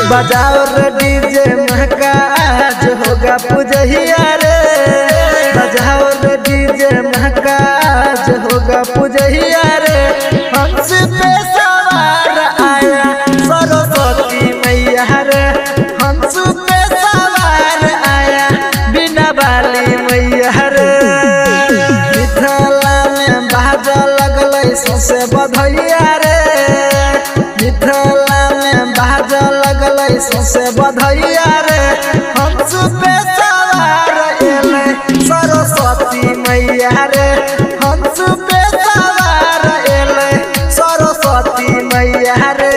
बजाओ रे डीजे महका आज होगा पूजहिया रे। बजाओ रे डीजे महका आज होगा पूजहिया रे। हंस पे सवार आया सरस्वती मैया रे। हंस पे सवार आया बिना बाली मैया रे। मिथिला में बाजा लगल सौसे बधैया रे। मिथिला में बाजा लगल सौसे बधैया रे। हंस पे सवार एले सरस्वती मैया रे। हंस पे सवार एले सरस्वती मैया रे।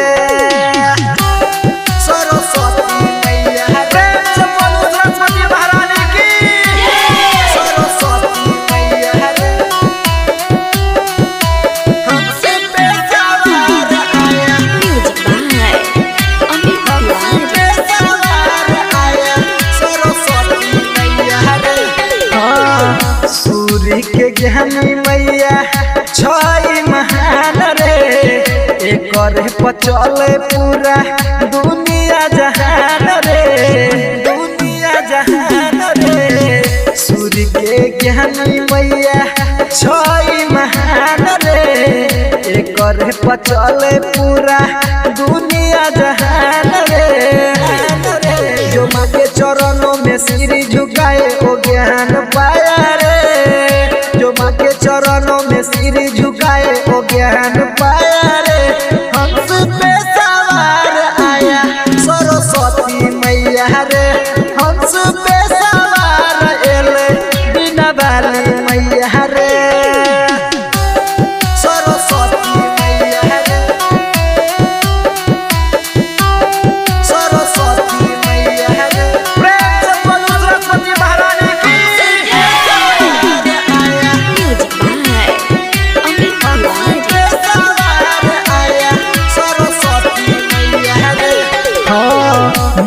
सरस्वती मैया रे। सरस्वती महारानी की सरस्वती मैया रे। हंस पे सवार आया सूर्य के ज्ञानी मैया छई महान रे। एक पचले पूरा दुनिया जहान रे। दुनिया जहान रे। सूर्य के ज्ञानी मैया छई महान रे। एक पचले पूरा दुनिया जहान रे। जो माँ के चरणों में सिर झुकाए वो ज्ञान पाया रे। जो माँ के चरणों में सिर झुकाए वो ज्ञान पाया रे। हंस पे सवार आया सरस्वती मैया रे। हंस पे सवार एले बिना बाली मैया रे। सरस्वती मैया रे। सरस्वती मैया रे। प्रेम से बोलो सरस्वती महारानी की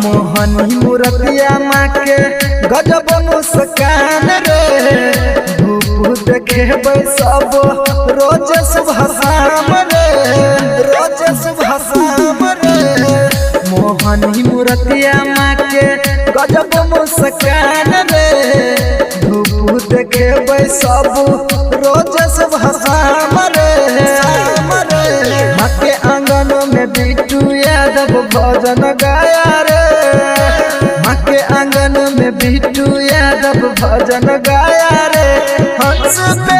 मोहनी मूर्तिया माँ के गजब मुस्कान रे। धूप देखे सब रोज सुबह शाम रे। रोज सुबह शाम रे। मोहनी मूर्तिया माँ के गजब मुस्कान रे। धूप देखे सब रोज सुबह शाम रे। माँ के आंगन में बिट्टू यादव भजन गाया रे। माँ के आंगन में बिट्टू यादव भजन गाया रे। हंस पे